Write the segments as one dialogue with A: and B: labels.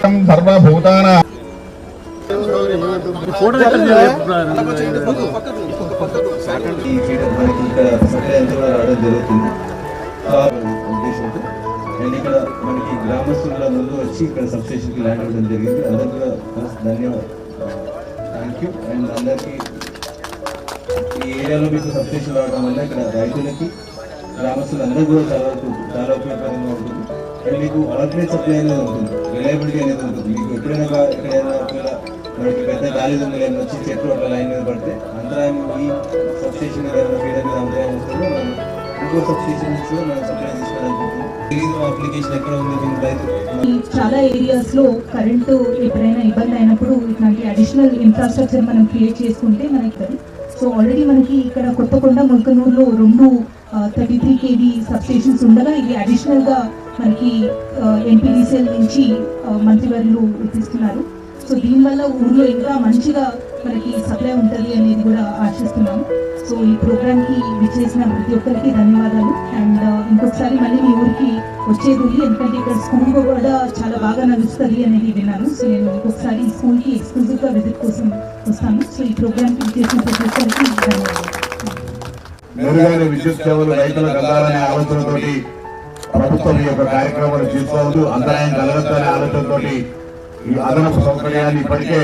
A: సర్వభూతానాం
B: అండ్ ఇక్కడ మనకి గ్రామస్తుల ముందు వచ్చి ఇక్కడ సబ్స్టేషన్కి ల్యాండ్ అవ్వడం జరిగింది. అందరికీ కూడా ధన్యవాదాలు, థ్యాంక్ యూ. అండ్ అందరికీ ఈ ఏరియాలో మీకు సబ్స్టేషన్ రావడం వల్ల ఇక్కడ రైతులకి గ్రామస్తులందరూ కూడా చాలా ఉపయోగకరంగా ఉంటుంది. అండ్ మీకు ఆల్టర్నేట్ సప్లై అనేది ఉంటుంది, రిలయబిలిటీ అనేది ఉంటుంది. మీకు ఎప్పుడైనా ఎక్కడైనా ఒకవేళ మనకి పెద్ద గాలి దొంగలు ఏమైనా వచ్చి చెట్లు అట్లా లైన్ మీద పడితే అంతరాయం ఈ సబ్స్టేషన్ ఏమైనా ఫీడర్ మీద అంతరాయం వస్తుందో మనం ఇంకో సబ్స్టేషన్ నుంచి కూడా మనం సప్లై తీసుకోవాలనుకుంటున్నాం. అప్లికేషన్ ఎక్కడ ఉంది మీకు రైతు
C: చాలా ఏరియాస్ లో కరెంటు ఎప్పుడైనా ఇబ్బంది అయినప్పుడు ఇట్లాంటి అడిషనల్ ఇన్ఫ్రాస్ట్రక్చర్ మనం క్రియేట్ చేసుకుంటే మనకి సో ఆల్రెడీ మనకి ఇక్కడ కొత్తకొండ ముల్కనూరులో 2 33 kV సబ్స్టేషన్స్ ఉండగా ఇది అడిషనల్ గా మనకి NPDCL నుంచి మంత్రివర్యులు ఇస్తున్నారు. సో దీనివల్ల ఊర్లో ఇంకా మంచిగా మనకి సప్లై ఉంటుంది అనేది కూడా ఆశిస్తున్నాము. సో ఈ ప్రోగ్రామ్ కి విచ్చేసిన ప్రతి ఒక్కరికి ధన్యవాదాలు. అండ్ ఇంకొకసారి మళ్ళీ మీ ఊరికి వచ్చేది ఉంది, ఎందుకంటే ఇక్కడ స్కూల్ కూడా చాలా బాగా నడుస్తుంది అనేది విన్నాను. సో నేను ఇంకొకసారి ఈ స్కూల్ కి ఎక్స్క్లూజివ్ గా విజిట్ కోసం వస్తాను. సో ఈ ప్రోగ్రామ్ కి విచ్చేసిన ప్రతి ఒక్కరికి ధన్యవాదాలు.
A: మెరుగైన విద్యుత్ సేవలు రైతులకు అందాలనే ఆలోచనతోటి ప్రభుత్వం ఈ యొక్క కార్యక్రమాలు తీసుకోవద్దు, అంతరాయం కలగద్దనే ఆలోచనతో ఈ అదనపు సౌకర్యాన్ని ఇప్పటికే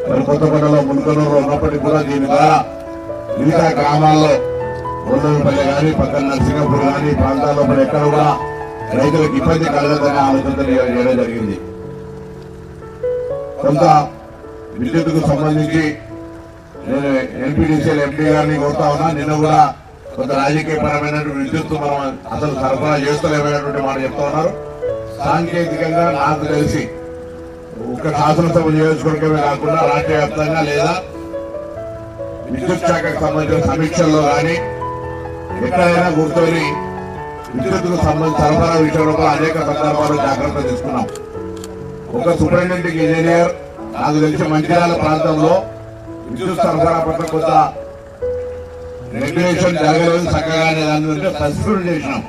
A: మరి కొత్తకొండలో ముల్కనూరులో ఉన్నప్పటికీ కూడా దీని ద్వారా మిగతా గ్రామాల్లో గొల్లూరుపల్లి కానీ పక్కన నరసింగపూర్ కానీ ప్రాంతాల్లో మరి ఎక్కడ కూడా రైతులకు ఇబ్బంది కలగద్దనే ఆలోచనతో చేయడం జరిగింది. కొంత విద్యుత్తుకు సంబంధించి నేను NPDCL MD గారిని కోరుతా ఉన్నా. నిన్న కూడా కొంత రాజకీయపరమైనటువంటి విద్యుత్తు మనం అసలు సరఫరా చేస్తలేమైనటువంటి మాట చెప్తా ఉన్నారు. సాంకేతికంగా నాకు తెలిసి ఒక శాసనసభ నియోజకవర్గమే కాకుండా రాష్ట్ర వ్యాప్తంగా లేదా విద్యుత్ శాఖకు సంబంధించిన సమీక్షల్లో కానీ ఎక్కడైనా కూర్చొని విద్యుత్తుకు సంబంధించిన సరఫరా విషయంలో అనేక సందర్భాలు జాగ్రత్తలు తీసుకున్నాం. ఒక సూపరింటెండెంట్ ఇంజనీర్ నాకు తెలిసి మంచిర్యాల ప్రాంతంలో విద్యుత్ సరఫరా పట్ల కొంత రెగ్యులేషన్ జరగలేదు చక్కగా అనే దాని గురించి సస్పెండ్ చేసినాం.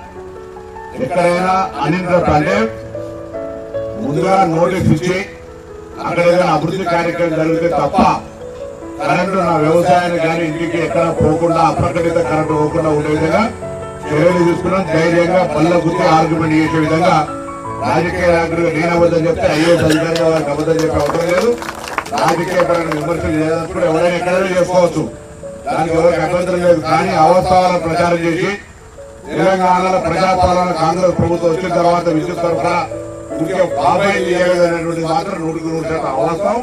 A: ఎక్కడైనా అన్ఇంటరప్ట్ అంటే ముందుగా నోటీస్ ఇచ్చి అక్కడ ఏదైనా అభివృద్ధి కార్యక్రమం జరిగితే తప్ప కరెంటు నా వ్యవసాయానికి కానీ ఇంటికి ఎక్కడ పోకుండా అప్రకటిత కరెంటు పోకుండా ఉండే విధంగా చర్యలు తీసుకున్నాం. ధైర్యంగా పళ్ళ గుర్తి ఆర్గ్యుమెంట్ చేసే విధంగా రాజకీయ నాయకుడిగా నేను అబద్ధం చెప్తే ఐఏఎస్ అధికారిగా వారికి అబద్ధం చెప్పే అవసరం లేదు. రాజకీయ పరంగా విమర్శలు చేయదలుచుకుంటే ఎవరైనా ఎక్కడైనా చేసుకోవచ్చు, దానికి ఎవరికి అభ్యంతరం లేదు. కానీ అవాస్తవాలను ప్రచారం చేసి తెలంగాణలో ప్రజాపాలన కాంగ్రెస్ ప్రభుత్వం వచ్చిన తర్వాత విద్యుత్ సరఫరా బాబాయి చేయలేదనేటువంటి మాత్రం 100% అవాస్తవం.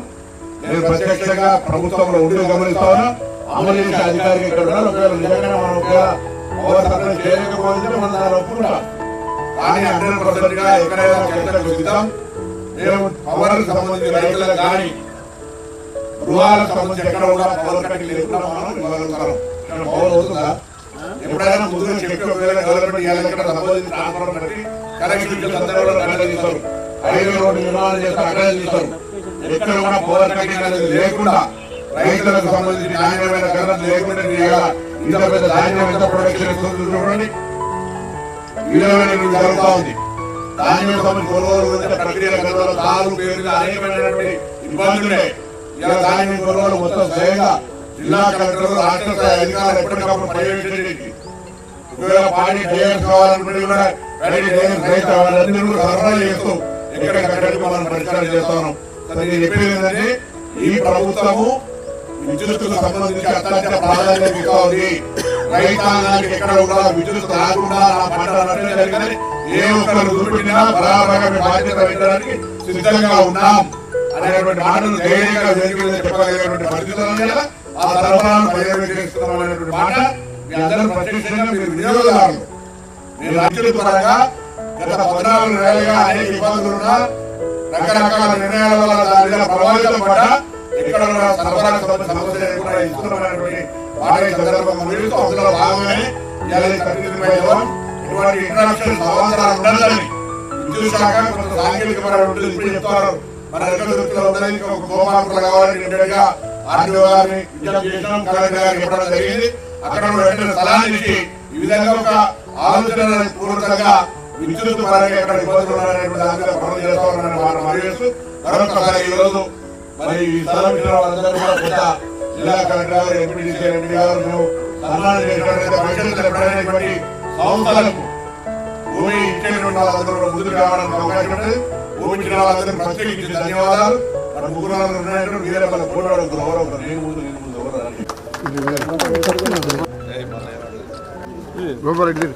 A: నేను ప్రత్యక్షంగా ప్రభుత్వంలో ఉండి గమనిస్తా ఉన్నా. అమలు చేసే అధికారికి ఇక్కడ ఉన్నారు. ఒకవేళ నిజంగానే మనం ఒకవేళ పవర్ సప్లై చేయలేకపోతే మనం దాన్ని ఒప్పుకుంటాం. కానీ 100% గా ఎక్కడైనా చర్చలకు సిద్ధం. మేము పవర్ సంబంధించిన రైతులకు కానీ గృహాలకు సంబంధించి ఎక్కడ కూడా పవర్ కట్టి లేకుండా మనం ఇవ్వగలుగుతాం. ఇక్కడ పవర్ అవుతుందా? ఎప్పుడైనా ముందుగా చెప్పి ఒకవేళ గవర్నమెంట్ సంబంధించిన ట్రాన్స్ఫార్మర్ కట్టి కనెక్షన్ సందర్భంలో కట్టలు తీస్తారు, 5 రోడ్డు నిర్మాణం చేస్తారు, అక్కడే తీస్తారు. ఎక్కడ కూడా పవర్ కటింగ్ అనేది లేకుండా రైతులకు సంబంధించి నాణ్యమైన కరెంట్ లేకుండా ఇంత పెద్ద ధాన్యం ఎంత ప్రొడక్షన్ ఇస్తుంది చూడండి. 20 జరుగుతూ ఉంది. ధాన్యం సంబంధించి కొనుగోలు ప్రక్రియల గతంలో తాలు పేరుగా అనేకమైనటువంటి ఇబ్బందులే. ఇలా ధాన్యం కొనుగోలు మొత్తం స్వయంగా జిల్లా కలెక్టర్లు రాష్ట్ర స్థాయి అధికారులు ఎప్పటికప్పుడు పర్యవేక్షించి ఒకవేళ పాడి డేయర్స్ కావాలనుకుంటే కూడా రైతు వాళ్ళందరూ కూడా సరఫరా చేస్తూ ఎక్కడికక్కడికి మనం పరిష్కారం చేస్తాం. నేను చెప్పేది ఏంటంటే ఈ ప్రభుత్వము విద్యుత్తుకు సంబంధించి అత్యంత ప్రాధాన్యత ఇస్తా ఉంది. రైతాంగానికి ఎక్కడ కూడా విద్యుత్ రాకుండా నా పంట నష్టం జరిగిందని ఏ ఒక్కరు చూపెట్టినా బరాబరగా మీ బాధ్యత వహించడానికి సిద్ధంగా ఉన్నాం అనేటువంటి మాటలు ధైర్యంగా చెప్పగలిగినటువంటి పరిస్థితుల్లో ఆ సరఫరాను పర్యవేక్షిస్తున్నాం అనేటువంటి మాట మీ అందరూ ప్రత్యక్షంగా మీరు వినియోగదారులు. మీరు విద్యుత్ పరంగా గత 14 ఏళ్ళుగా అనేక ఇబ్బందులున్నా రకరకాల నిర్ణయాల వల్ల దాని మీద ప్రభావితం పడ్డా ఎక్కడ కూడా సరఫరా సమస్య లేకుండా ఇస్తున్నామనేటువంటి వాడే సందర్భంగా మీరు అందులో భాగంగానే ఇటువంటి ఇంటరాక్షన్ అవసరాలు ఉండాలని విద్యుత్ శాఖ కొంత సాంకేతికమైనటువంటి ఇప్పుడు చెప్తారు. మన దగ్గర ఒక గోమార్పులు కావాలని ఇమ్మీడియట్గా ఆర్టీఓ గారిని విజ్ఞప్తి చేసినాం, కలెక్టర్ గారికి చెప్పడం జరిగింది. అక్కడ వెంటనే సలహాలు ఇచ్చి ఈ విధంగా ఒక ఆలోచన పూర్వకంగా విద్యుత్ పరంగా ఎక్కడ ఇబ్బందులు ఉన్నాయనేటువంటి దాని మీద పనులు చేస్తామని మనం మరియు మరొకసారి ఈ రోజు మరి ఈ స్థలం ఇచ్చిన వాళ్ళందరూ కూడా కొత్త జిల్లా కలెక్టర్ గారు ఎంపీడీసీ ఎంపీ గారు మేము సన్మానం చేసినట్లయితే భవిష్యత్తులో ఎప్పుడైనా ఇటువంటి సంస్థలకు భూమి ఇచ్చేటువంటి వాళ్ళందరూ కూడా ముందుకు రావడానికి అవకాశం ఉంటుంది. భూమి ఇచ్చిన వాళ్ళందరికీ ప్రత్యేకించి ధన్యవాదాలు. మన ముగ్గురు ఉన్నట్టు వేరే వాళ్ళ ఫోటో గౌరవం నేను ముందు ఎవరు
D: గోపాల్ రెడ్డి